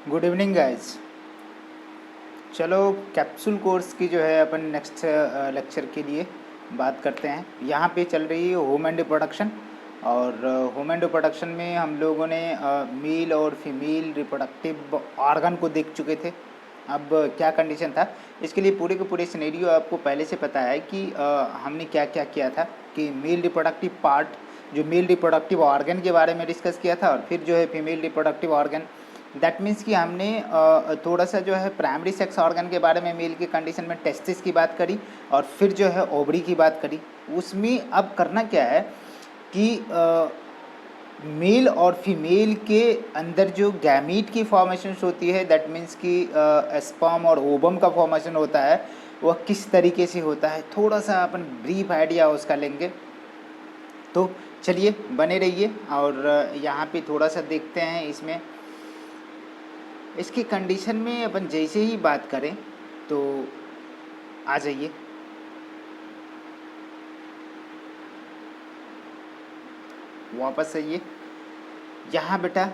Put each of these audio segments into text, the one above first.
Good evening guys. चलो, capsule course की जो है अपन नेक्स्ट लेक्चर के लिए बात करते हैं। यहाँ पे चल रही है होम एंड रिप्रोडक्शन। और होम एंड रिप्रोडक्शन में हम लोगों ने मेल और फीमेल रिप्रोडक्टिव ऑर्गन को देख चुके थे। अब क्या कंडीशन था, इसके लिए पूरे के पूरे सिनेरियो आपको पहले से पता है कि हमने क्या क्या किया था। कि मेल रिप्रोडक्टिव पार्ट, जो मेल रिप्रोडक्टिव ऑर्गन के बारे में डिस्कस किया था, और फिर जो है female reproductive organ. That means कि हमने थोड़ा सा जो है प्राइमरी सेक्स ऑर्गन के बारे में मेल की कंडीशन में टेस्टिस की बात करी, और फिर जो है ओवरी की बात करी। उसमें अब करना क्या है कि मेल और फीमेल के अंदर जो गैमीट की फॉर्मेशन होती है, दैट मीन्स कि स्पर्म और ओवम का फॉर्मेशन होता है, वह किस तरीके से होता है, थोड़ा सा अपन ब्रीफ आइडिया उसका लेंगे। तो चलिए बने रहिए, और यहाँ पे थोड़ा सा देखते हैं इसमें इसकी कंडीशन में अपन जैसे ही बात करें तो आ जाइए। वापस आइए। यहाँ बेटा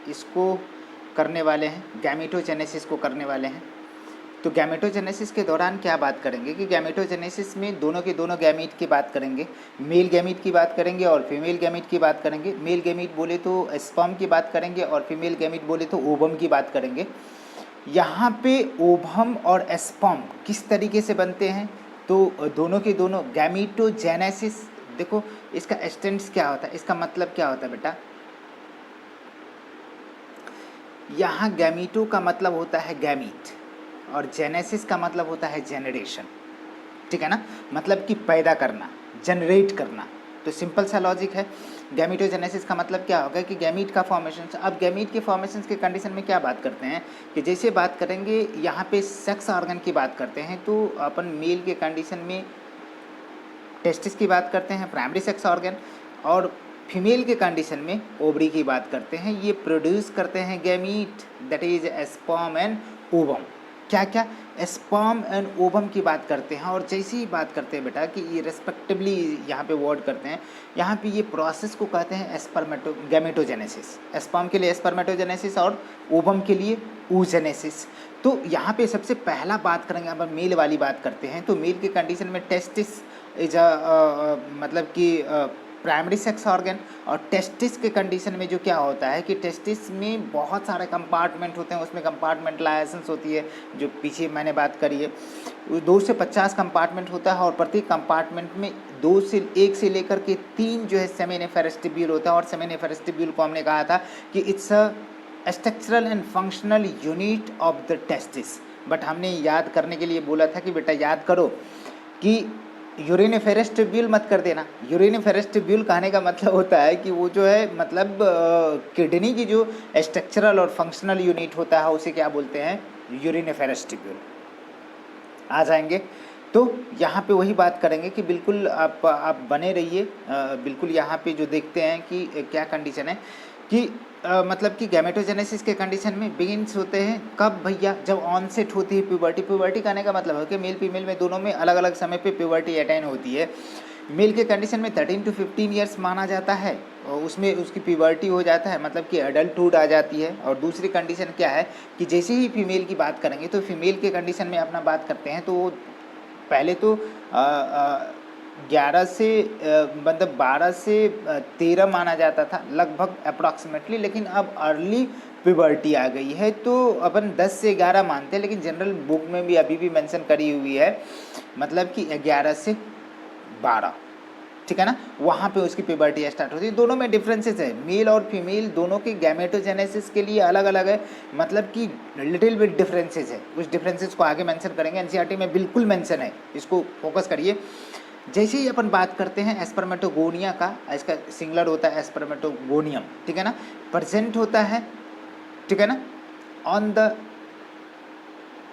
इसको करने वाले हैं, गैमेटोजेनेसिस को करने वाले हैं। तो गैमेटोजेनेसिस के दौरान क्या बात करेंगे कि गैमेटोजेनेसिस में दोनों के दोनों गैमीट की बात करेंगे। मेल गैमीट की बात करेंगे और फीमेल गैमीट की बात करेंगे। मेल गैमीट बोले तो स्पर्म की बात करेंगे, और फीमेल गैमीट बोले तो ओवम की बात करेंगे। यहाँ पे ओवम और स्पर्म किस तरीके से बनते हैं, तो दोनों के दोनों गैमेटोजेनेसिस। देखो इसका एस्टेंस क्या होता है, इसका मतलब क्या होता है बेटा। यहाँ गैमीटो का मतलब होता है गैमीट, और जेनेसिस का मतलब होता है जेनरेशन। ठीक है ना, मतलब कि पैदा करना, जनरेट करना। तो सिंपल सा लॉजिक है। गैमीटोजेनेसिस का मतलब क्या होगा कि गैमीट का फॉर्मेशन। अब गैमीट के फॉर्मेशन के कंडीशन में क्या बात करते हैं कि जैसे बात करेंगे यहाँ पे सेक्स ऑर्गन की बात करते हैं, तो अपन मेल के कंडीशन में टेस्टिस की बात करते हैं, प्राइमरी सेक्स ऑर्गन। और फीमेल के कंडीशन में ओवरी की बात करते हैं। ये प्रोड्यूस करते हैं gamete, that is sperm and ovum. क्या क्या, स्पर्म एंड ओवम की बात करते हैं। और जैसे ही बात करते हैं बेटा कि ये रेस्पेक्टिवली यहाँ पे वर्ड करते हैं, यहाँ पे ये प्रोसेस को कहते हैं गैमेटोजेनेसिस। स्पर्म के लिए स्पर्मेटोजेनेसिस और ओवम के लिए oogenesis। तो यहाँ पे सबसे पहला बात करेंगे, अब हम मेल वाली बात करते हैं। तो मेल के कंडीशन में टेस्टिस इज मतलब कि प्राइमरी सेक्स ऑर्गन। और टेस्टिस के कंडीशन में जो क्या होता है कि टेस्टिस में बहुत सारे कंपार्टमेंट होते हैं, उसमें कंपार्टमेंटलाइजेशंस होती है, जो पीछे मैंने बात करी है। 2 से 50 कंपार्टमेंट होता है, और प्रत्येक कंपार्टमेंट में 1 से लेकर के 3 जो है सेमिनेफेरेस्टिब्यूल होता है। और सेमिनेफेरेस्टिब्यूल को हमने कहा था कि it's a structural and functional unit of the testis. But हमने याद करने के लिए बोला था कि बेटा याद करो कि यूरिनिफेरस ट्यूब्यूल मत कर देना। यूरिनिफेरस ट्यूब्यूल कहने का मतलब होता है कि वो जो है मतलब किडनी की जो स्ट्रक्चरल और फंक्शनल यूनिट होता है उसे क्या बोलते हैं, यूरिनिफेरस ट्यूब्यूल। आ जाएंगे तो यहाँ पे वही बात करेंगे कि बिल्कुल आप बने रहिए। बिल्कुल यहाँ पे जो देखते हैं कि क्या कंडीशन है कि मतलब कि गैमेटोजेनेसिस के कंडीशन में बिगिनस होते हैं कब भैया, जब ऑनसेट होती है प्यूबर्टी। प्यूबर्टी कहने का मतलब है कि मेल फीमेल में दोनों में अलग अलग समय पे प्यूबर्टी अटेन होती है। मेल के कंडीशन में 13 to 15 ईयर्स माना जाता है, और उसमें उसकी प्यूबर्टी हो जाता है, मतलब कि एडल्टहुड आ जाती है। और दूसरी कंडीशन क्या है कि जैसे ही फीमेल की बात करेंगे, तो फीमेल के कंडीशन में अपना बात करते हैं तो पहले तो 11 से मतलब 12 से 13 माना जाता था लगभग अप्रॉक्सीमेटली, लेकिन अब अर्ली प्यूबर्टी आ गई है तो अपन 10 से 11 मानते हैं, लेकिन जनरल बुक में भी अभी भी मेंशन करी हुई है मतलब कि 11 से 12। ठीक है ना, वहाँ पे उसकी प्यूबर्टी स्टार्ट होती है। दोनों में डिफरेंसेस है, मेल और फीमेल दोनों के गैमेटोजेनेसिस के लिए अलग अलग है, मतलब कि लिटिल बिट डिफरेंसेस है। उस डिफरेंसेस को आगे मेंशन करेंगे, एनसीईआरटी में बिल्कुल मेंशन है, इसको फोकस करिए। जैसे ही अपन बात करते हैं एस्पर्मेटोगोनिया का, इसका सिंगुलर होता है एस्पर्मेटोगोनियम। ठीक है ना, प्रेजेंट होता है, ठीक है ना, on the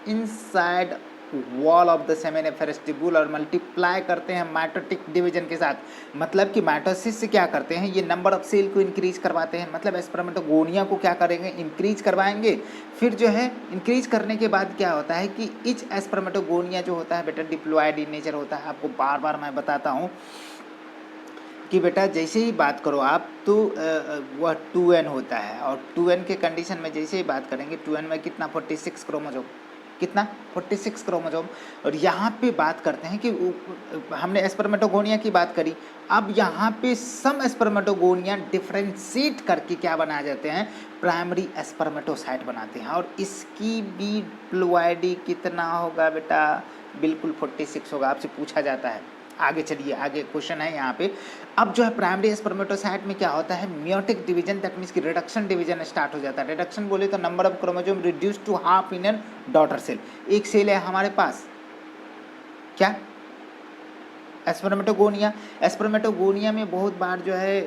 inside wall of the seminiferous tubule, और मल्टीप्लाई करते हैं माइटोटिक डिवीजन के साथ। मतलब कि माइटोसिस से क्या करते हैं, ये नंबर ऑफ सेल को इंक्रीज करवाते हैं। मतलब एस्पर्मेटोगोनिया को क्या करेंगे, इंक्रीज करवाएंगे। फिर जो है इंक्रीज करने के बाद क्या होता है कि इच एस्पर्मेटोगोनिया जो होता है बेटा डिप्लॉयड इन नेचर होता है। आपको बार बार मैं बताता हूँ कि बेटा जैसे ही बात करो आप तो वह 2n होता है, और 2n के कंडीशन में जैसे ही बात करेंगे 2n में कितना 46 क्रोमोसोम, कितना 46 क्रोमोसोम। और यहाँ पे बात करते हैं कि हमने स्पर्मेटोगोनिया की बात करी, अब यहाँ पे सम स्पर्मेटोगोनिया डिफ्रेंशिएट करके क्या बना जाते हैं, प्राइमरी स्पर्मेटोसाइट बनाते हैं। और इसकी भी प्लूइडी कितना होगा बेटा, बिल्कुल 46 होगा, आपसे पूछा जाता है। आगे चलिए, आगे क्वेश्चन है यहाँ पे। अब जो है प्राइमरी स्पर्मेटोसाइट में क्या होता है, मियोटिक डिवीजन, दैट मीन्स कि रिडक्शन डिवीजन स्टार्ट हो जाता है। रिडक्शन बोले तो number of chromosome reduce to half in an daughter cell. एक सेल है हमारे पास, क्या, स्पर्मेटोगोनिया। स्पर्मेटोगोनिया में बहुत बार जो है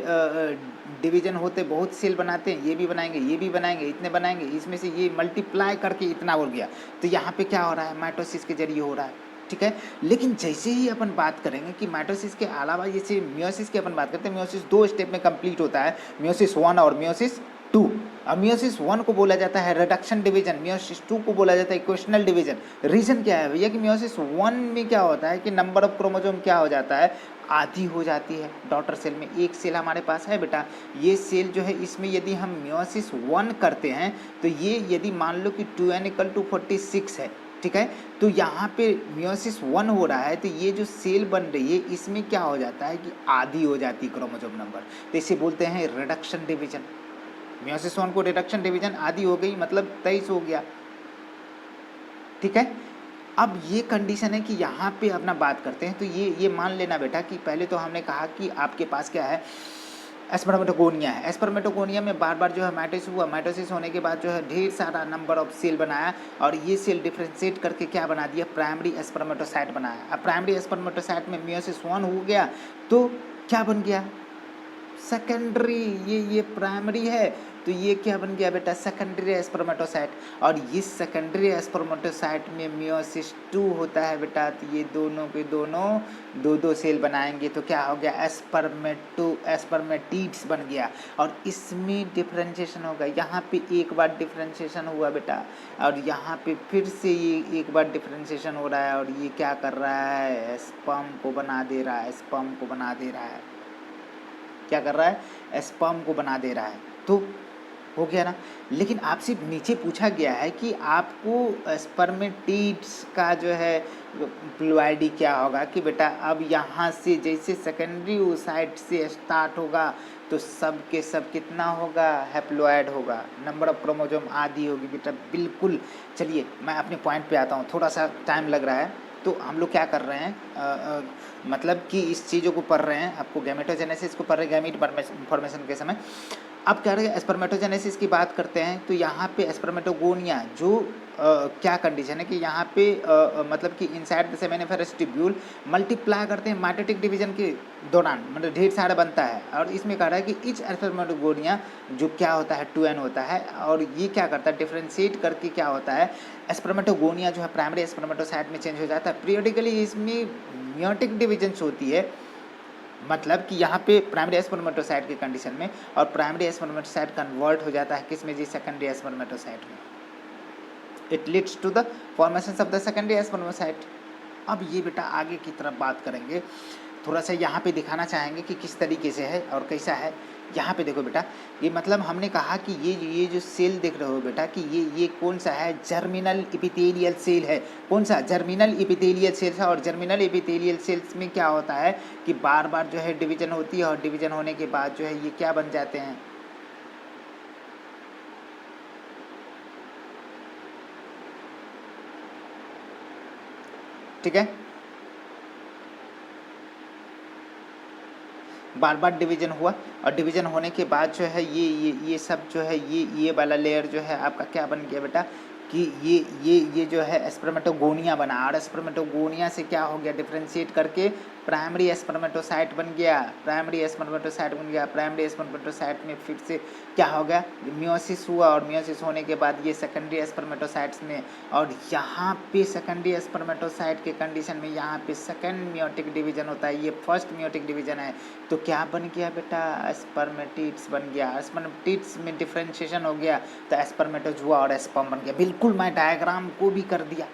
डिवीजन होते, बहुत सेल बनाते हैं, ये भी बनाएंगे, ये भी बनाएंगे, इतने बनाएंगे, इसमें से ये मल्टीप्लाई करके इतना हो गया। तो यहाँ पे क्या हो रहा है, माइटोसिस के जरिए हो रहा है, ठीक है। लेकिन जैसे ही अपन बात करेंगे कि माइटोसिस के अलावा जैसे मियोसिस की अपन बात करते हैं, मियोसिस 2 स्टेप में कंप्लीट होता है, मियोसिस 1 और मियोसिस 2। अब मियोसिस 1 को बोला जाता है रिडक्शन डिवीजन, मियोसिस 2 को बोला जाता है इक्वेशनल डिवीजन। रीजन क्या है भैया कि मियोसिस 1 में क्या होता है कि नंबर ऑफ क्रोमोसोम क्या हो जाता है, आधी हो जाती है डॉटर सेल में। एक सेल हमारे पास है बेटा, ये सेल जो है इसमें यदि हम मियोसिस 1 करते हैं तो ये यदि मान लो कि 2n = 46 है, ठीक है, तो यहाँ पे मियोसिस 1 हो रहा है, तो ये जो सेल बन रही है इसमें क्या हो जाता है कि आधी हो जाती है क्रोमोसोम नंबर, तो इसे बोलते हैं रिडक्शन डिवीजन। मियोसिस 1 को रिडक्शन डिवीजन, आधी हो गई मतलब 23 हो गया, ठीक है। अब ये कंडीशन है कि यहाँ पे अपना बात करते हैं, तो ये मान लेना बेटा कि पहले तो हमने कहा कि आपके पास क्या है, स्पर्मेटोगोनिया है। स्पर्मेटोगोनिया में बार बार जो है माइटोसिस हुआ, माइटोसिस होने के बाद जो है ढेर सारा नंबर ऑफ सेल बनाया, और ये सेल डिफ्रेंशिएट करके क्या बना दिया, प्राइमरी स्पर्मेटोसाइट बनाया। अब प्राइमरी स्पर्मेटोसाइट में मियोसिस 1 हो गया तो क्या बन गया, सेकेंडरी। ये प्राइमरी है तो ये क्या बन गया बेटा, सेकेंडरी स्पर्मेटोसाइट। और इस सेकेंडरी स्पर्मेटोसाइट में मियोसिस 2 होता है बेटा, तो ये दोनों के दोनों दो सेल बनाएंगे, तो क्या हो गया, स्पर्मेटिड्स बन गया। और इसमें डिफ्रेंशिएशन होगा, यहाँ पे एक बार डिफ्रेंशिएशन हुआ बेटा, और यहाँ पे फिर से ये एक बार डिफ्रेंशिएशन हो रहा है, और ये क्या कर रहा है, स्पर्म को बना दे रहा है, स्पर्म को बना दे रहा है, क्या कर रहा है, स्पर्म को बना दे रहा है। तो हो गया ना। लेकिन आपसे नीचे पूछा गया है कि आपको स्पर्मेटिड्स का जो है प्लूइडी क्या होगा, कि बेटा अब यहाँ से जैसे सेकेंडरी ओसाइट से स्टार्ट होगा तो सब के सब कितना होगा, हैप्लॉइड होगा, नंबर ऑफ क्रोमोसोम आधी होगी बेटा, बिल्कुल। चलिए मैं अपने पॉइंट पे आता हूँ, थोड़ा सा टाइम लग रहा है। तो हम लोग क्या कर रहे हैं, मतलब कि इस चीज़ों को पढ़ रहे हैं, आपको गैमेटोजेनेसिस को पढ़ रहे हैं, गैमीट फॉर्मेशन के समय। अब क्या रहे, स्पर्मेटोजेनेसिस की बात करते हैं, तो यहाँ पे स्पर्मेटोगोनिया जो क्या कंडीशन है कि यहाँ पे मतलब कि inside the seminiferous tubule multiply करते हैं माइटोटिक डिवीजन के दौरान, मतलब ढेर सारा बनता है। और इसमें कह रहा है कि इच स्पर्मेटोगोनिया जो क्या होता है 2n होता है, और ये क्या करता है, डिफ्रेंशिएट करके क्या होता है, स्पर्मेटोगोनिया जो है प्राइमरी स्पर्मेटोसाइट में चेंज हो जाता है। पीरियडिकली इसमें मियोटिक डिवीजन्स होती है, मतलब कि यहाँ पे प्राइमरी स्पर्मेटोसाइट की कंडीशन में, और प्राइमरी स्पर्मेटोसाइट कन्वर्ट हो जाता है किस में जी, सेकेंडरी स्पर्मेटोसाइट में। It leads to the formation of the secondary spermatocyte. अब ये बेटा आगे की तरफ बात करेंगे, थोड़ा सा यहाँ पे दिखाना चाहेंगे कि किस तरीके से है और कैसा है। यहाँ पे देखो बेटा, ये मतलब हमने कहा कि ये जो सेल देख रहे हो बेटा, कि ये कौन सा है, जर्मिनल एपिथेलियल सेल है। कौन सा, जर्मिनल एपिथेलियल सेल्स है। और जर्मिनल एपिथेलियल सेल्स में क्या होता है कि बार बार जो है डिवीजन होती है, और डिवीजन होने के बाद जो है ये क्या बन जाते हैं, ठीक है, बार बार डिवीजन हुआ, और डिवीजन होने के बाद जो है ये सब जो है ये वाला लेयर जो है आपका क्या बन गया बेटा, कि ये जो है स्पर्मेटोगोनिया बना, और स्पर्मेटोगोनिया से क्या हो गया, डिफ्रेंशिएट करके प्राइमरी स्पर्मेटोसाइट बन गया, प्राइमरी स्पर्मेटोसाइट बन गया। प्राइमरी स्पर्मेटोसाइट में फिर से क्या हो गया, मियोसिस हुआ, और मियोसिस होने के बाद ये सेकेंडरी स्पर्मेटोसाइट्स में, और यहाँ पे सेकेंडरी स्पर्मेटोसाइट के कंडीशन में यहाँ पे सेकेंड मियोटिक डिवीजन होता है, ये फर्स्ट मियोटिक डिवीजन है। तो क्या बन गया बेटा, स्पर्मेटिड्स बन गया। स्पर्मेटिड्स में डिफ्रेंशिएशन हो गया तो स्पर्मेटोज हुआ और स्पर्म बन गया। बिल्कुल मैं डायग्राम को भी कर दिया,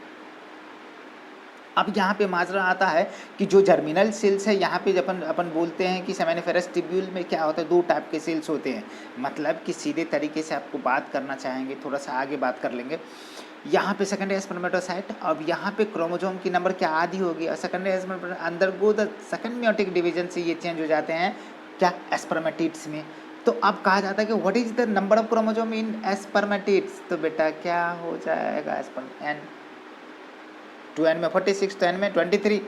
अब यहाँ पे माजरा आता है कि जो जर्मिनल सेल्स है, यहाँ पे अपन अपन बोलते हैं कि सेमेनिफेरस ट्यूब्यूल में क्या होता है, दो टाइप के सेल्स होते हैं। मतलब कि सीधे तरीके से आपको बात करना चाहेंगे, थोड़ा सा आगे बात कर लेंगे। यहाँ पे सेकेंडरी स्पर्मेटोसाइट, अब यहाँ पे क्रोमोसोम की नंबर क्या आधी होगी, और सेकेंडरी स्पर्मेटोसाइट अंदर go the second meiotic division से ये चेंज हो जाते हैं क्या, स्पर्मेटिड्स में। तो अब कहा जाता है कि what is the number of chromosome in spermatids, तो बेटा क्या हो जाएगा, एन 2n में 46, 10 में 23।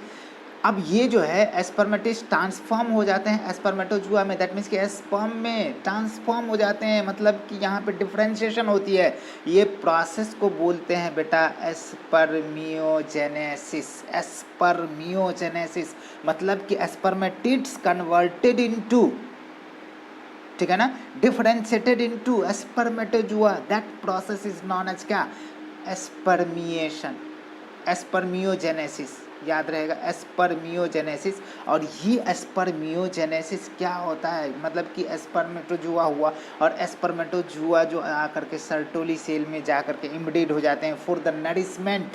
अब ये जो है स्पर्मेटिड्स ट्रांसफॉर्म हो जाते हैं स्पर्मेटोजुआ में, दैट मीन्स कि स्पर्म में ट्रांसफॉर्म हो जाते हैं, मतलब कि यहाँ पे डिफरेंशिएशन होती है। ये प्रोसेस को बोलते हैं बेटा स्पर्मियोजेनेसिस। स्पर्मियोजेनेसिस मतलब कि स्पर्मेटिड्स कन्वर्टेड इनटू, ठीक है ना, differentiated into spermatozoa, that process is known as क्या, स्पर्मिएशन, स्पर्मियोजेनेसिस, याद रहेगा स्पर्मियोजेनेसिस। और ये स्पर्मियोजेनेसिस क्या होता है, मतलब कि स्पर्मेटोजुआ हुआ, और स्पर्मेटोजुआ जो आकर के सर्टोली सेल में जा कर के इम्बेडेड हो जाते हैं फॉर द नरिशमेंट,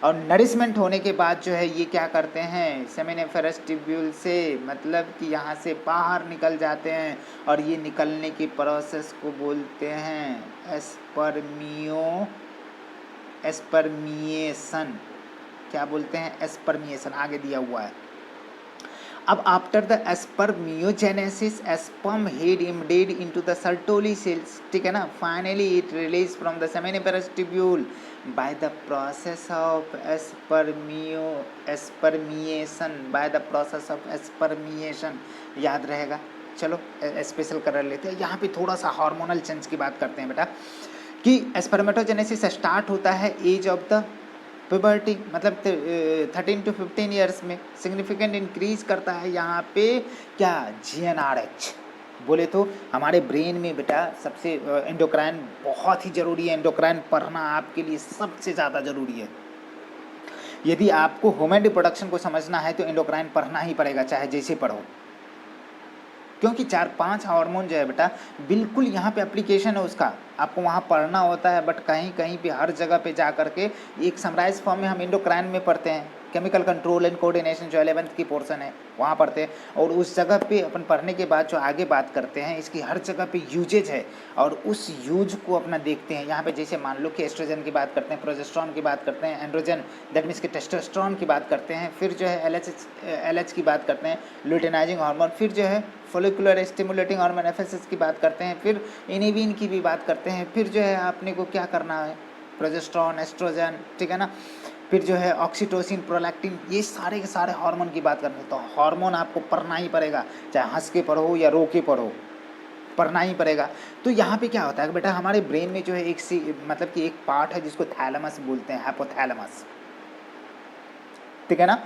और नरिशमेंट होने के बाद जो है ये क्या करते हैं, सेमिनिफेरस ट्यूब्यूल से, मतलब कि यहाँ से बाहर निकल जाते हैं, और ये निकलने की प्रोसेस को बोलते हैं स्पर्मिएशन। क्या बोलते हैं, स्पर्मिएशन, आगे दिया हुआ है। अब after the spermiogenesis sperm head embedded into the Sertoli cells, ठीक है ना, finally it release from the seminiferous tubule by the process of spermiation, याद रहेगा। चलो स्पेशल कर लेते हैं, यहाँ पे थोड़ा सा हार्मोनल चेंज की बात करते हैं बेटा, कि स्पर्मेटोजेनेसिस स्टार्ट होता है एज ऑफ द प्यूबर्टी, मतलब 13 to 15 ईयर्स में। सिग्निफिकेंट इंक्रीज करता है यहाँ पे क्या, GnRH। बोले तो हमारे ब्रेन में बेटा सबसे एंडोक्राइन बहुत ही ज़रूरी है, एंडोक्राइन पढ़ना आपके लिए सबसे ज़्यादा ज़रूरी है। यदि आपको ह्यूमन रिप्रोडक्शन को समझना है तो एंडोक्राइन पढ़ना ही पड़ेगा, चाहे जैसे पढ़ो, क्योंकि 4-5 हार्मोन जो है बेटा बिल्कुल यहाँ पे एप्लीकेशन है उसका, आपको वहाँ पढ़ना होता है, बट कहीं कहीं पे हर जगह पे जा करके एक समराइज फॉर्म में हम एंडोक्राइन में पढ़ते हैं, केमिकल कंट्रोल एंड कोऑर्डिनेशन जो 11th की पोर्शन है वहाँ पढ़ते हैं, और उस जगह पे अपन पढ़ने के बाद जो आगे बात करते हैं इसकी हर जगह पे यूजेज है, और उस यूज को अपना देखते हैं। यहाँ पे जैसे मान लो कि एस्ट्रोजन की बात करते हैं, प्रोजेस्टेरॉन की बात करते हैं, एंड्रोजन दैट मीन्स कि टेस्टोस्टेरोन की बात करते हैं, फिर जो है LH की बात करते हैं, लुटेनाइजिंग हार्मोन, फिर जो है फोलिकुलर स्टिमुलेटिंग हार्मोन FSH की बात करते हैं, फिर इनिविन की भी बात करते हैं, फिर जो है आपने को क्या करना है, प्रोजेस्टेरॉन, एस्ट्रोजन, ठीक है ना, फिर जो है ऑक्सीटोसिन, प्रोलैक्टिन, ये सारे के सारे हार्मोन की बात करते हैं। तो हार्मोन आपको पढ़ना ही पड़ेगा, चाहे हंस के पढ़ो या रो के पढ़ो, पढ़ना ही पड़ेगा। तो यहाँ पे क्या होता है बेटा, हमारे ब्रेन में जो है मतलब कि एक पार्ट है जिसको थैलेमस बोलते हैं, हाइपोथैलेमस, ठीक है ना।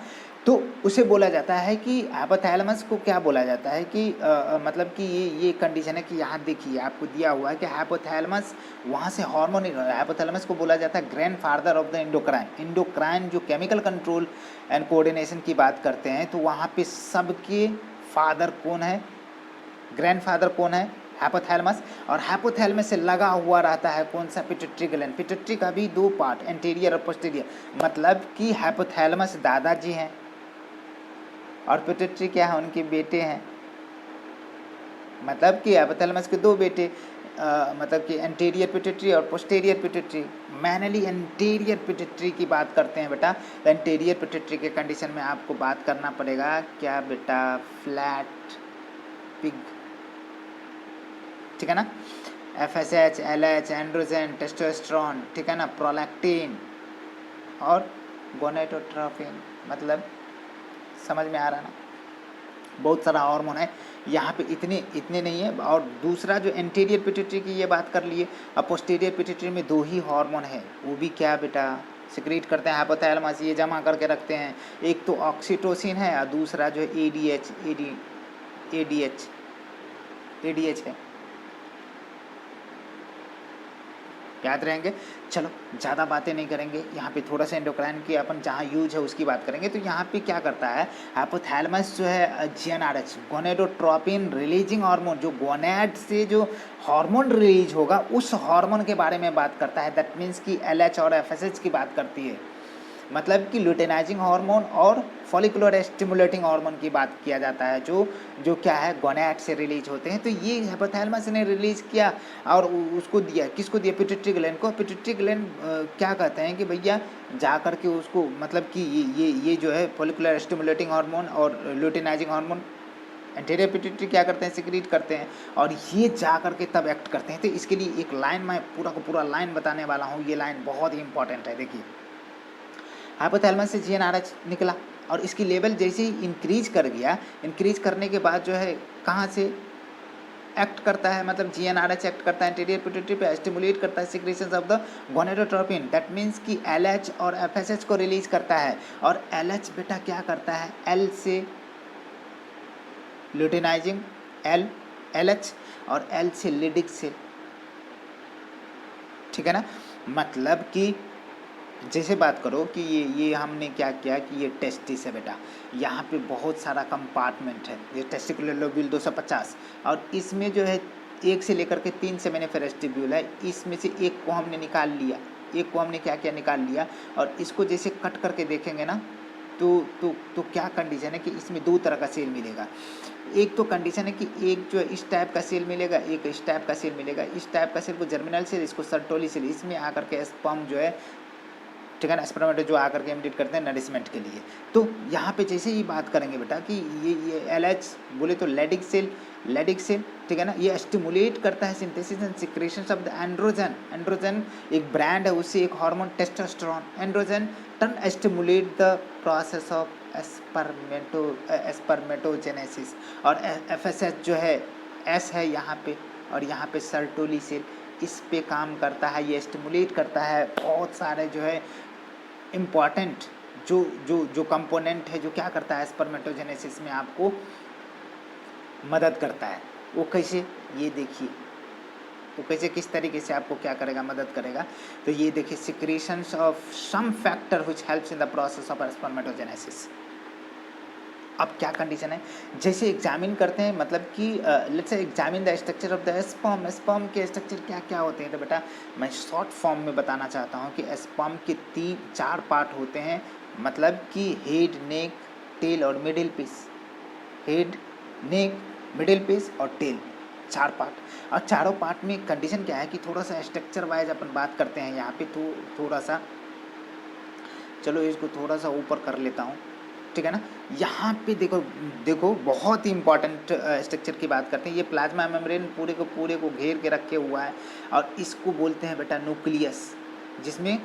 तो उसे बोला जाता है कि हाइपोथैलेमस को क्या बोला जाता है कि मतलब कि ये कंडीशन है कि यहाँ देखिए आपको दिया हुआ है कि हाइपोथैलेमस वहाँ से हार्मोन, हाइपोथैलेमस को बोला जाता है grandfather of the endocrine. Endocrine जो केमिकल कंट्रोल एंड कोऑर्डिनेशन की बात करते हैं, तो वहाँ पे सबके फादर कौन है, ग्रैंडफादर कौन है, हाइपोथैलेमस। और हाइपोथैलेमस से लगा हुआ रहता है कौन सा, पिट्यूटरी ग्लैंड। पिट्यूटरी का भी दो पार्ट, एंटीरियर और पोस्टीरियर, मतलब कि हाइपोथैलेमस दादाजी हैं और पिट्यूटरी क्या है, उनके बेटे हैं। मतलब कि हाइपोथैलेमस के दो बेटे, मतलब कि एंटीरियर पिट्यूटरी और posterior pituitary. Mainly anterior pituitary की बात करते हैं बेटा। एंटीरियर पिट्यूटरी के कंडीशन में आपको बात करना पड़ेगा क्या बेटा, फ्लैट पिग, ठीक है ना, FSH, LH, एंड्रोजन, टेस्टोस्टेरोन, ठीक है ना, प्रोलैक्टिन और गोनेटोट्रोपिन। मतलब समझ में आ रहा ना, बहुत सारा हार्मोन है यहाँ पे, इतने नहीं है। और दूसरा जो एंटीरियर पिट्यूटरी की ये बात कर लिए, अब पोस्टीरियर पिट्यूटरी में दो ही हार्मोन है, वो भी क्या बेटा सिक्रीट करते हैं हाइपोथैलेमस, ये जमा करके रखते हैं। एक तो ऑक्सीटोसिन है और दूसरा जो ADH है, याद रहेंगे। चलो ज़्यादा बातें नहीं करेंगे, यहाँ पे थोड़ा सा एंडोक्राइन की अपन जहाँ यूज है उसकी बात करेंगे। तो यहाँ पे क्या करता है हाइपोथैलेमस जो है, GnRH गोनेडोट्रोपिन रिलीजिंग हार्मोन, जो गोनेड से जो हार्मोन रिलीज होगा उस हार्मोन के बारे में बात करता है। दैट मीन्स कि LH और FSH की बात करती है। मतलब कि लुटेनाइजिंग हार्मोन और फॉलिकुलर स्टिमुलेटिंग हार्मोन की बात किया जाता है, जो जो क्या है गोनैड से रिलीज होते हैं। तो ये हाइपोथैलेमस ने रिलीज किया और उसको दिया, किसको दिया? पिट्यूटरी ग्लैंड को। पिट्यूटरी ग्लैंड क्या कहते हैं कि भैया जा कर के उसको मतलब कि ये जो है फॉलिकुलर स्टिमुलेटिंग हार्मोन और लुटेनाइजिंग हार्मोन एंटीरियर पिट्यूटरी क्या करते हैं? सिक्रीट करते हैं और ये जा करके तब एक्ट करते हैं। तो इसके लिए एक लाइन मैं पूरा का पूरा लाइन बताने वाला हूँ। ये लाइन बहुत ही इंपॉर्टेंट है। देखिए, हाइपोथैलेमस से जीएनआरएच निकला और इसकी लेवल जैसे ही इंक्रीज कर गया, इंक्रीज करने के बाद जो है कहाँ से एक्ट करता है? मतलब जीएनआरएच एक्ट करता है एंटीरियर पिट्यूटरी पे, स्टिमुलेट करता है secretions of the gonadotropin. That means कि एलएच और एफएसएच को रिलीज करता है। और एलएच बेटा क्या करता है? एल से ल्यूटिनाइजिंग एलएच और एल से लिडिक सेल, ठीक है ना। मतलब कि जैसे बात करो कि ये हमने क्या किया कि ये टेस्टिस है बेटा, यहाँ पे बहुत सारा कंपार्टमेंट है, ये टेस्टिकुलर लोब्यूल 250 और इसमें जो है 1 से लेकर के 3 सेमिनिफेरस ट्यूब्यूल है। इसमें से एक को हमने निकाल लिया, एक को हमने क्या किया? निकाल लिया। और इसको जैसे कट करके देखेंगे ना तो क्या कंडीशन है कि इसमें 2 तरह का सेल मिलेगा। एक तो कंडीशन है कि एक जो इस टाइप का सेल मिलेगा, एक इस टाइप का सेल मिलेगा। इस टाइप का सेल को जर्मिनल सेल, इसको सर्टोली सेल। इसमें आकर के स्पर्म जो है, ठीक है ना, स्पर्मेटो जो आकर के इमिटेट करते हैं नरिशमेंट के लिए। तो यहाँ पे जैसे ही बात करेंगे बेटा कि ये एलएच बोले तो लेडिक सेल, ठीक है ना, ये स्टिमुलेट करता है synthesis and secretion of the androgen. Androgen एक ब्रांड है, उससे एक hormone testosterone. Androgen turn stimulate the process of spermatogenesis. और एफएसएच जो है एस है यहाँ पे, और यहाँ पे सर्टोली सेल इस पे काम करता है, ये स्टिमुलेट करता है। बहुत सारे जो है इम्पॉर्टेंट जो जो जो कंपोनेंट है जो क्या करता है स्पर्मेटोजेनेसिस में आपको मदद करता है। वो कैसे? ये देखिए वो कैसे, किस तरीके से आपको क्या करेगा? मदद करेगा। तो ये देखिए, secretions of some factor which helps in the process of spermatogenesis. अब क्या कंडीशन है? जैसे एग्जामिन करते हैं, मतलब कि let's say examine the structure of the sperm. Sperm के स्ट्रक्चर क्या क्या होते हैं? तो बेटा मैं शॉर्ट फॉर्म में बताना चाहता हूँ कि स्पर्म के 4 पार्ट होते हैं, मतलब कि हेड, नेक, टेल और मिडिल पीस। हेड, नेक, मिडिल पीस और टेल, 4 पार्ट। और चारों पार्ट में कंडीशन क्या है कि थोड़ा सा स्ट्रक्चर वाइज अपन बात करते हैं यहाँ पे। तो थोड़ा सा चलो इसको थोड़ा सा ऊपर कर लेता हूँ, ठीक है ना। यहाँ पे देखो बहुत ही इंपॉर्टेंट स्ट्रक्चर की बात करते हैं। ये प्लाज्मा मेम्ब्रेन पूरे को घेर के रखे हुआ है और इसको बोलते हैं बेटा न्यूक्लियस, जिसमें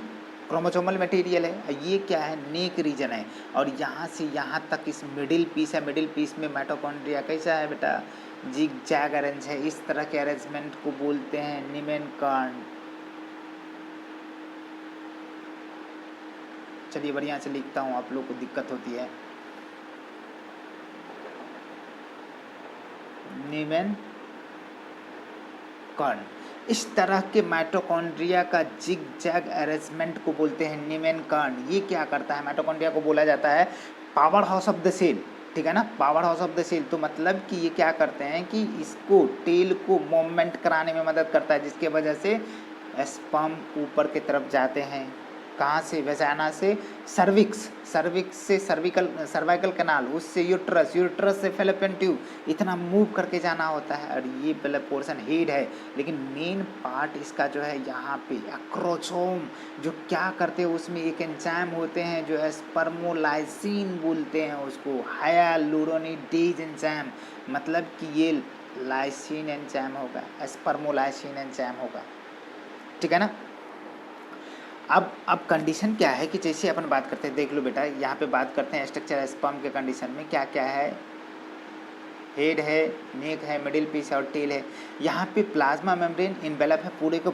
क्रोमोसोमल मटेरियल है। ये क्या है? नेक रीजन है। और यहाँ से यहाँ तक इस मिडिल पीस है। मिडिल पीस में माइटोकॉन्ड्रिया कैसा है बेटा? जिग जैग अरेंज है। इस तरह के अरेंजमेंट को बोलते हैं नीमेनकॉर्न। चलिए बढ़िया से लिखता हूँ, आप लोग को दिक्कत होती है। नीमेनकॉर्न। इस तरह के माइटोकॉन्ड्रिया का जिग जैग अरेंजमेंट को बोलते हैं नीमेनकॉर्न। ये क्या करता है? माइटोकॉन्ड्रिया को बोला जाता है power house of the cell, ठीक है ना, power house of the cell. तो मतलब कि ये क्या करते हैं कि इसको टेल को मूवमेंट कराने में मदद करता है, जिसके वजह से स्पर्म ऊपर की तरफ जाते हैं। कहाँ से? वेजाना से सर्विक्स से सर्वाइकल कैनाल, उससे यूट्रस से फेलोपियन ट्यूब, इतना मूव करके जाना होता है। और ये पहले पोर्शन हेड है, लेकिन मेन पार्ट इसका जो है यहाँ पे एक्रोसोम, जो क्या करते हैं उसमें एक एंजाइम होते हैं जो स्पर्मोलाइसिन बोलते हैं उसको, हायालुरोनिडेज एंजाइम। मतलब कि ये लाइसिन एंजाइम होगा, स्पर्मोलाइसिन एंजाइम होगा, ठीक है ना। अब कंडीशन क्या है कि जैसे अपन बात करते हैं, देख लो बेटा यहाँ पे बात करते हैं स्ट्रक्चर स्पर्म के कंडीशन में क्या क्या है। हेड है, नेक है, मिडिल पीस है और टेल है। यहाँ पे प्लाज्मा मेम्ब्रेन इन्वेलप है पूरे के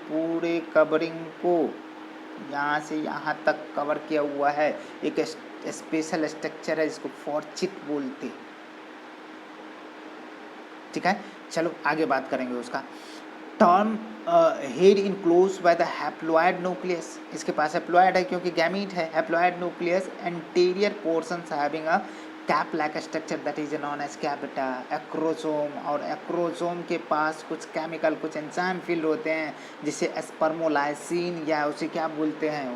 पूरे कवरिंग को यहाँ से यहाँ तक कवर किया हुआ है। एक स्पेशल स्ट्रक्चर है जिसको फॉर्चिट बोलते, ठीक है। चलो आगे बात करेंगे उसका। Term head enclosed by the haploid nucleus. इसके पास हैप्लॉइड है क्योंकि गैमीट है। Haploid nucleus anterior portion having a cap like structure that is known as क्या बेटा, एक्रोसोम। और एक्रोसोम के पास कुछ केमिकल, कुछ एंजाइम फील्ड होते हैं जिसे स्पर्मोलाइसिन, या उसे क्या बोलते हैं,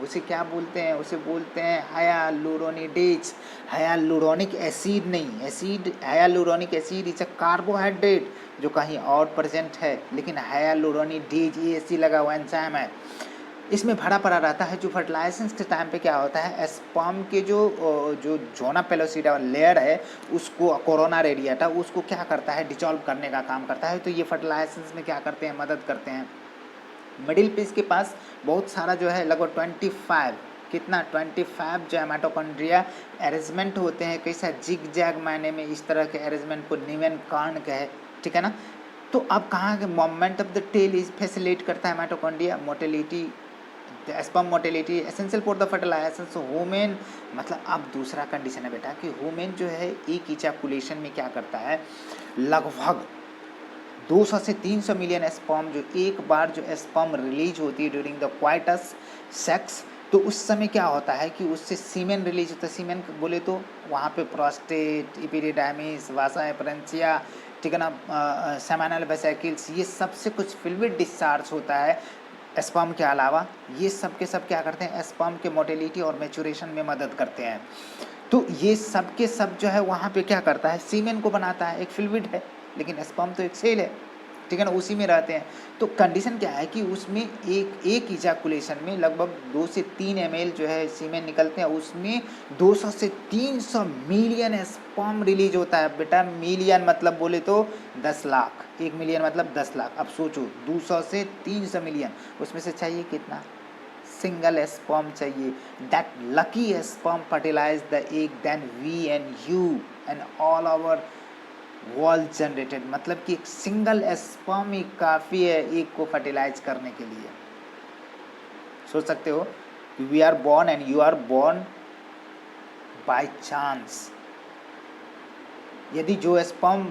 उसे बोलते हैं हायालुरोनिडेज। हायालुरोनिक एसिड नहीं, acid hyaluronic acid is a carbohydrate जो कहीं और प्रेजेंट है, लेकिन हायालुरोनिडेज ये एसी लगा हुआ एंजाइम है, इसमें भरा पड़ा रहता है। जो फर्टिलाइजेशन के टाइम पे क्या होता है, स्पर्म के जो जो जोना पेलोसिडा लेयर है उसको, कोरोना रेडिएटा, उसको क्या करता है, डिसॉल्व करने का काम करता है। तो ये फर्टिलाइजेशन में क्या करते हैं, मदद करते हैं। मिडिल पीस के पास बहुत सारा जो है, लगभग 25, कितना 25 जो है माइटोकॉन्ड्रिया अरेंजमेंट होते हैं, कैसा जिग जैग मायने में, इस तरह के अरेंजमेंट को न्यूमैन कार्न कहे, ठीक है ना। तो अब कहाँ के moment of the tail is facilitate करता है mitochondria, motility, sperm motility essential for the fertilisation. So women, मतलब अब दूसरा कंडीशन है बेटा कि वुमेन जो है एक इजैकुलेशन में क्या करता है, लगभग 200 से 300 मिलियन स्पर्म, जो एक बार जो स्पर्म रिलीज होती है ड्यूरिंग द क्वाइटस सेक्स, तो उस समय क्या होता है कि उससे सीमेन रिलीज होता है। सीमेन बोले तो वहाँ पे प्रोस्टेट, इपिडिडाइमिस, वासा एपरेंसिया, ठीक है ना, सेमिनल वेसिकल्स, ये सबसे कुछ फ्लूइड डिस्चार्ज होता है स्पर्म के अलावा। ये सब के सब क्या करते हैं, स्पर्म के मोटिलिटी और मैच्योरेशन में मदद करते हैं। तो ये सब के सब जो है वहाँ पे क्या करता है, सीमेन को बनाता है, एक फ्लूइड है, लेकिन स्पर्म तो एक सेल है, ठीक है ना, उसी में रहते हैं। तो कंडीशन क्या है कि उसमें एक इजैकुलेशन में लगभग 2 से 3 ml जो है सीमेन निकलते हैं, उसमें 200 से 300 मिलियन स्पर्म रिलीज होता है बेटा। मिलियन मतलब बोले तो 10 लाख, 1 मिलियन मतलब 10 लाख। अब सोचो 200 से 300 मिलियन, उसमें से चाहिए कितना, सिंगल स्पर्म चाहिए। That lucky sperm fertilize the egg, then we and you and all our world generated. मतलब कि एक सिंगल स्पर्म ही काफ़ी है एग को फर्टिलाइज करने के लिए। सोच सकते हो कि we are born and you are born by chance. यदि जो स्पर्म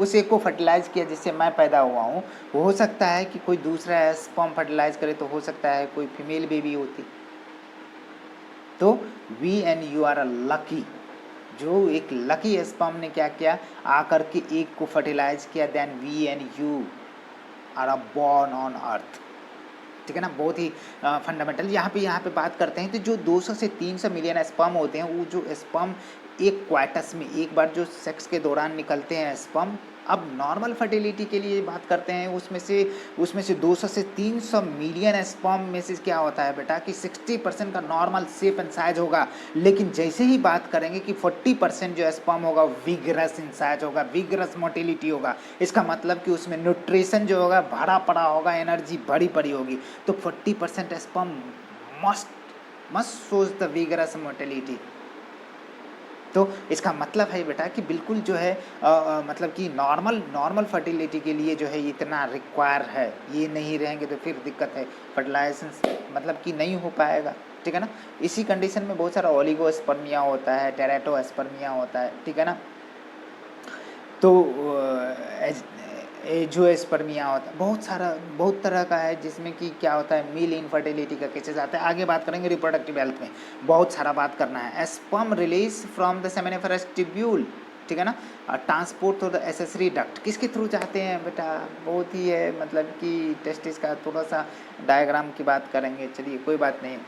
उस एग को फर्टिलाइज किया जिससे मैं पैदा हुआ हूँ, वो हो सकता है कि कोई दूसरा स्पर्म फर्टिलाइज करे, तो हो सकता है कोई फीमेल बेबी होती। तो we and you are a lucky, जो एक लकी स्पर्म ने क्या किया, आकर के एग को फर्टिलाइज किया, then we and you are a born on earth, ठीक है ना। बहुत ही फंडामेंटल यहाँ पे बात करते हैं। तो जो 200 से 300 मिलियन स्पर्म होते हैं, वो जो स्पर्म एक क्वार्टस में एक बार जो सेक्स के दौरान निकलते हैं स्पर्म, अब नॉर्मल फर्टिलिटी के लिए बात करते हैं, उसमें से 200 से 300 मिलियन स्पर्म में से क्या होता है बेटा कि 60% का नॉर्मल शेप एंड साइज होगा। लेकिन जैसे ही बात करेंगे कि 40% जो स्पर्म होगा विगरस इन साइज होगा, विगरस मोटिलिटी होगा। इसका मतलब कि उसमें न्यूट्रिशन जो होगा भरा पड़ा होगा, एनर्जी भरी पड़ी होगी। तो 40% sperm must shows the vigorous motility. तो इसका मतलब है बेटा कि बिल्कुल जो है मतलब कि नॉर्मल फर्टिलिटी के लिए जो है इतना रिक्वायर है, ये नहीं रहेंगे तो फिर दिक्कत है, फर्टिलाइजेशन मतलब कि नहीं हो पाएगा, ठीक है ना। इसी कंडीशन में बहुत सारा ओलिगोस्पर्मिया होता है, टेराटोस्पर्मिया होता है, ठीक है ना। तो एंजियोस्पर्मिया होता है, बहुत तरह का है, जिसमें कि क्या होता है, मेल इनफर्टिलिटी का केसेस आता है। आगे बात करेंगे रिप्रोडक्टिव हेल्थ में, बहुत सारा बात करना है। Sperm release from the seminiferous tubule, ठीक है ना, transport through the accessory duct, किसके थ्रू जाते हैं बेटा, बहुत ही है, मतलब कि टेस्टिस का थोड़ा सा डायग्राम की बात करेंगे, चलिए कोई बात नहीं।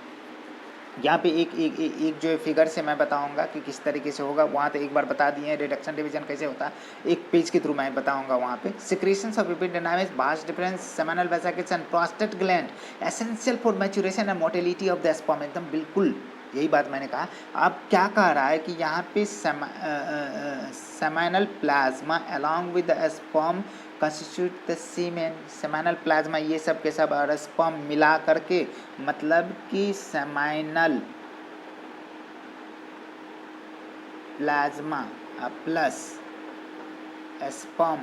यहाँ पे एक जो फिगर से मैं बताऊंगा कि किस तरीके से होगा, वहाँ तो एक बार बता दिए हैं रिडक्शन डिवीजन कैसे होता है, एक पेज के थ्रू मैं बताऊंगा। वहाँ पे secretions of epidermis, vast difference, seminal vesicles and prostate gland essential for maturation and motility of the sperm, एकदम बिल्कुल यही बात मैंने कहा। अब क्या कह रहा है कि यहाँ पे seminal plasma along with the sperm constitute the semen. Seminal plasma ये सब के सब और स्पर्म मिला करके, मतलब कि सेमिनल प्लाज्मा प्लस स्पर्म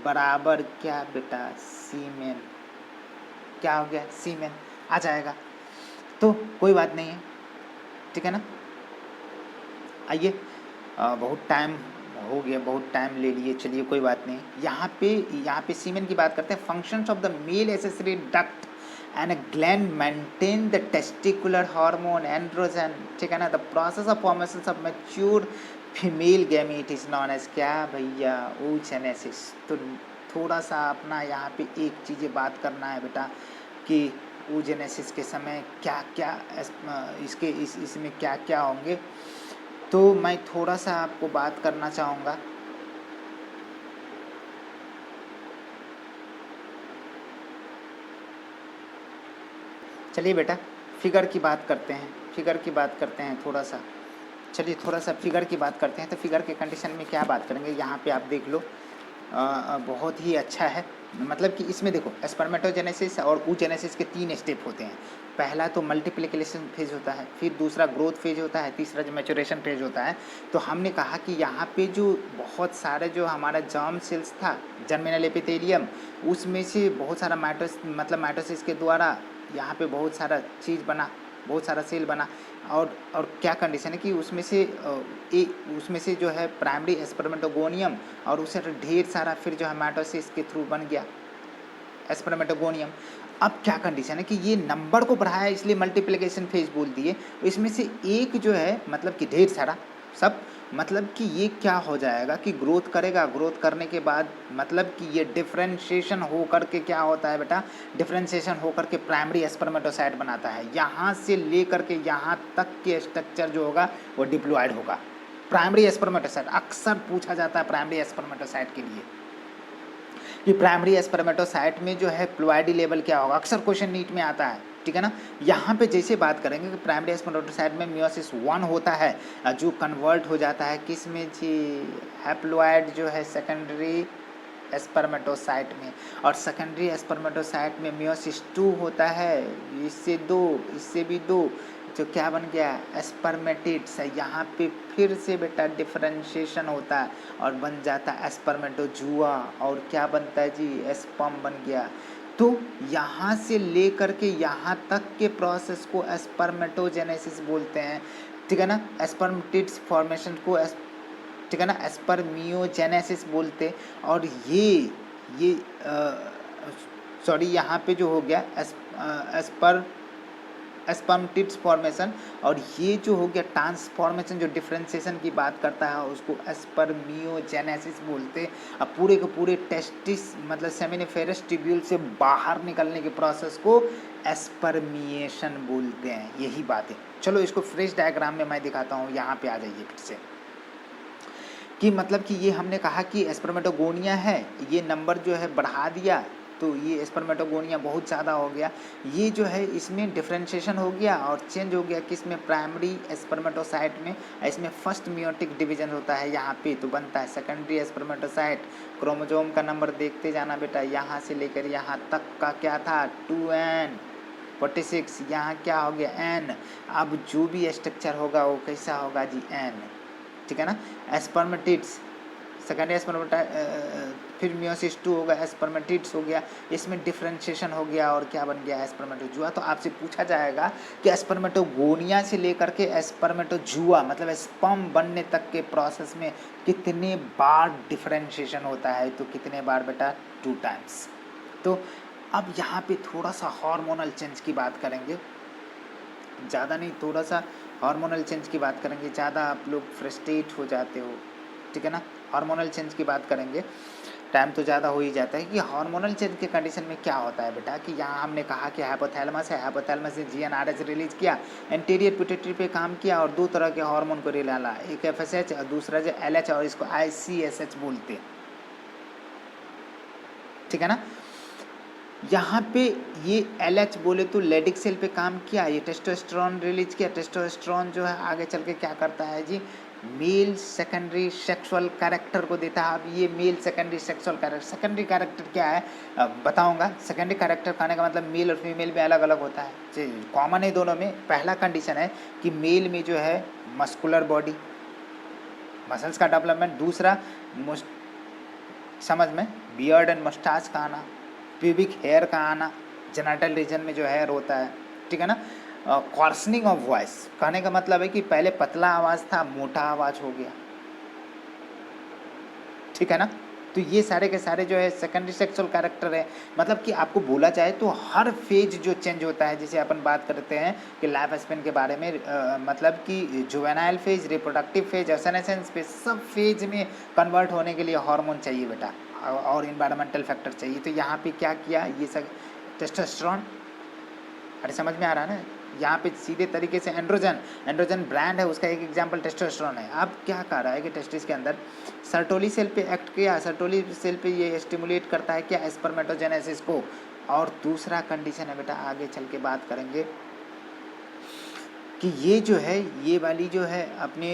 बराबर क्या बेटा, सीमेन। क्या हो गया, सीमेन आ जाएगा। तो कोई बात नहीं है, ठीक है ना। आइए, बहुत टाइम हो गया, बहुत टाइम ले लिए, चलिए कोई बात नहीं। यहाँ पे सीमेन की बात करते हैं। Functions of the male accessory duct and gland maintain the testicular hormone androgen, ठीक है ना। The process of formation of mature female gamete is known as क्या भैया, oogenesis। तो थोड़ा सा अपना यहाँ पे एक चीज़ें बात करना है बेटा कि oogenesis के समय क्या क्या इसके इसमें क्या क्या होंगे, तो मैं थोड़ा सा आपको बात करना चाहूँगा। चलिए बेटा फिगर की बात करते हैं, फिगर की बात करते हैं थोड़ा सा। चलिए थोड़ा सा फिगर की बात करते हैं। तो फिगर के कंडीशन में क्या बात करेंगे, यहाँ पे आप देख लो। बहुत ही अच्छा है, मतलब कि इसमें देखो स्पर्मेटोजेनेसिस और oogenesis के 3 स्टेप होते हैं। पहला तो मल्टीप्लिकेशन फेज होता है, फिर दूसरा ग्रोथ फेज होता है, तीसरा जो मैचुरेशन फेज होता है। तो हमने कहा कि यहाँ पे जो बहुत सारे जो हमारा जर्म सेल्स था, जर्मिनल एपिथेलियम, उसमें से बहुत सारा माइटोसिस के द्वारा यहाँ पे बहुत सारा चीज़ बना, बहुत सारा सेल बना। और क्या कंडीशन है कि उसमें से जो है प्राइमरी स्पर्मेटोगोनियम, और उससे ढेर सारा फिर जो है माइटोसिस के थ्रू बन गया स्पर्मेटोगोनियम। अब क्या कंडीशन है कि ये नंबर को बढ़ाया, इसलिए मल्टीप्लिकेशन फेज बोल दिए। इसमें से एक जो है मतलब कि ढेर सारा सब, मतलब कि ये क्या हो जाएगा कि ग्रोथ करेगा, ग्रोथ करने के बाद मतलब कि ये डिफ्रेंशिएशन हो करके क्या होता है बेटा, डिफ्रेंशिएशन हो करके प्राइमरी स्पर्मेटोसाइट बनाता है। यहाँ से ले करके यहाँ तक के स्ट्रक्चर जो होगा वो डिप्लॉयड होगा। प्राइमरी स्पर्मेटोसाइट अक्सर पूछा जाता है प्राइमरी स्पर्मेटोसाइट के लिए कि प्राइमरी स्पर्मेटोसाइट में जो है प्लॉयडी लेवल क्या होगा, अक्सर क्वेश्चन नीट में आता है, ठीक है ना। यहाँ पे जैसे बात करेंगे कि प्राइमरी स्पर्मेटोसाइट में मियोसिस 1 होता है, जो कन्वर्ट हो जाता है किस में जी, हैप्लॉयड जो है सेकेंडरी स्पर्मेटोसाइट में। और सेकेंडरी स्पर्मेटोसाइट में मियोसिस 2 होता है, इससे 2, इससे भी 2, जो क्या बन गया स्पर्मेटिड्स है। यहाँ पे फिर से बेटा डिफरेंशिएशन होता है और बन जाता है स्पर्मेटोजुआ, और क्या बनता है जी, स्पर्म बन गया। तो यहाँ से ले करके यहाँ तक के प्रोसेस को स्पर्मेटोजेनेसिस बोलते हैं, ठीक है ना। स्पर्मेटिड्स फॉर्मेशन को ठीक है ना स्पर्मियोजेनेसिस बोलते। और ये सॉरी यहाँ पे जो हो गया स्पर्मेटिड्स फॉर्मेशन, और ये जो हो गया ट्रांसफॉर्मेशन जो डिफरेंशिएशन की बात करता है उसको स्पर्मियोजेनेसिस बोलते। अब पूरे के पूरे टेस्टिस मतलब सेमिनिफेरस ट्यूब्यूल से बाहर निकलने के प्रोसेस को स्पर्मिएशन बोलते हैं। यही बात है। चलो इसको फ्रेश डायग्राम में मैं दिखाता हूँ, यहाँ पे आ जाइए फिर से कि मतलब कि ये हमने कहा कि स्पर्मेटोगोनिया है, ये नंबर जो है बढ़ा दिया तो ये स्पर्मेटोगोनिया बहुत ज़्यादा हो गया। ये जो है इसमें डिफरेंशिएशन हो गया और चेंज हो गया किसमें, प्राइमरी स्पर्मेटोसाइट में। इसमें फर्स्ट मियोटिक डिवीजन होता है यहाँ पे, तो बनता है सेकेंडरी स्पर्मेटोसाइट। क्रोमोजोम का नंबर देखते जाना बेटा, यहाँ से लेकर यहाँ तक का क्या था 2n46, यहाँ क्या हो गया n। अब जो भी स्ट्रक्चर होगा वो कैसा होगा जी n, ठीक है ना। स्पर्मेटिड्स सेकेंडरी फिर मियोसिस 2 होगा, स्पर्मेटिड्स हो गया, इसमें डिफरेंशिएशन हो गया और क्या बन गया स्पर्मेटोजुआ। तो आपसे पूछा जाएगा कि स्पर्मेटोगोनिया से लेकर के स्पर्मेटोजुआ मतलब स्पर्म बनने तक के प्रोसेस में कितने बार डिफरेंशिएशन होता है, तो कितने बार बेटा 2 टाइम्स। तो अब यहाँ पे थोड़ा सा हार्मोनल चेंज की बात करेंगे, ज़्यादा नहीं, थोड़ा सा हार्मोनल चेंज की बात करेंगे, ज़्यादा आप लोग फ्रस्ट्रेट हो जाते हो, ठीक है ना। हार्मोनल चेंज की बात करेंगे, टाइम तो ज़्यादा हो ही जाता है कि हार्मोनल चेंज के कंडीशन में क्या होता है बेटा कि यहाँ हमने कहा कि हाइपोथैलेमस है, हाइपोथैलेमस ने GnRH रिलीज किया, एंटीरियर पिट्यूटरी पे काम किया और 2 तरह के हार्मोन को रिलाला, एक FSH और दूसरा जो LH, और इसको ICSH बोलते, ठीक है ना। यहाँ पे ये LH बोले तो लेडिक सेल पे काम किया, ये टेस्टोस्टेरोन रिलीज किया। टेस्टोस्टेरोन जो है आगे चल के क्या करता है जी, मेल सेकेंडरी सेक्सुअल कैरेक्टर को देता है। अब ये male secondary sexual character, secondary character क्या है बताऊंगा। सेकेंडरी कैरेक्टर कहने का मतलब मेल और फीमेल में अलग अलग होता है, कॉमन है दोनों में। पहला कंडीशन है कि मेल में जो है मस्कुलर बॉडी, मसल्स का डेवलपमेंट। दूसरा समझ में बियर्ड एंड मस्टाच का आना, प्यूबिक हेयर का आना, जेनिटल रीजन में जो हेयर होता है, ठीक है ना। कॉर्सनिंग ऑफ वॉइस कहने का मतलब है कि पहले पतला आवाज़ था, मोटा आवाज़ हो गया, ठीक है ना। तो ये सारे के सारे जो है सेकेंडरी सेक्सुअल कैरेक्टर है। मतलब कि आपको बोला जाए तो हर फेज जो चेंज होता है, जैसे अपन बात करते हैं कि लाइफ स्पेन के बारे में, मतलब कि juvenile phase, reproductive phase, senescence phase, सब फेज में कन्वर्ट होने के लिए हार्मोन चाहिए बेटा, और इन्वायरमेंटल फैक्टर चाहिए। तो यहाँ पे क्या किया, ये सब टेस्टोस्टेरोन, अरे समझ में आ रहा है ना, यहाँ पे सीधे तरीके से एंड्रोजन, एंड्रोजन ब्रांड है, उसका एक एग्जांपल टेस्टोस्टेरोन है। अब क्या कर रहा है कि टेस्टिस के अंदर सर्टोली सेल पे एक्ट किया, सर्टोली सेल पे ये स्टिमुलेट करता है क्या, स्पर्मेटोजेनेसिस को। और दूसरा कंडीशन है बेटा, आगे चल के बात करेंगे कि ये जो है, ये वाली जो है अपने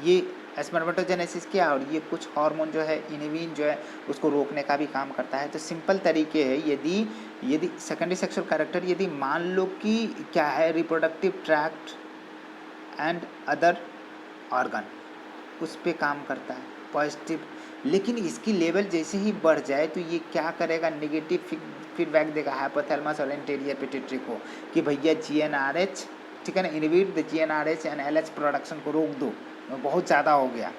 ये स्पर्मेटोजेनेसिस किया, और ये कुछ हार्मोन जो है इनिविन जो है उसको रोकने का भी काम करता है। तो सिंपल तरीके है, यदि सेकेंडरी सेक्सुअल कैरेक्टर, यदि मान लो कि क्या है, reproductive tract and other organ, उस पे काम करता है पॉजिटिव, लेकिन इसकी लेवल जैसे ही बढ़ जाए तो ये क्या करेगा, नेगेटिव फीडबैक देगा हाइपोथैलेमस और एंटीरियर पिट्यूटरी को कि भैया GnRH, ठीक है ना, inhibit the GnRH and LH production को रोक दो, बहुत ज़्यादा हो गया,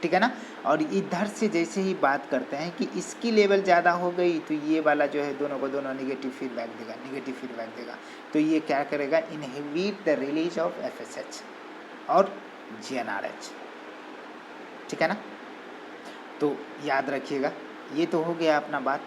ठीक है ना। और इधर से जैसे ही बात करते हैं कि इसकी लेवल ज़्यादा हो गई तो ये वाला जो है दोनों को दोनों नेगेटिव फीडबैक देगा, नेगेटिव फीडबैक देगा। तो ये क्या करेगा, inhibit the release of FSH और GnRH, ठीक है ना। तो याद रखिएगा, ये तो हो गया अपना बात।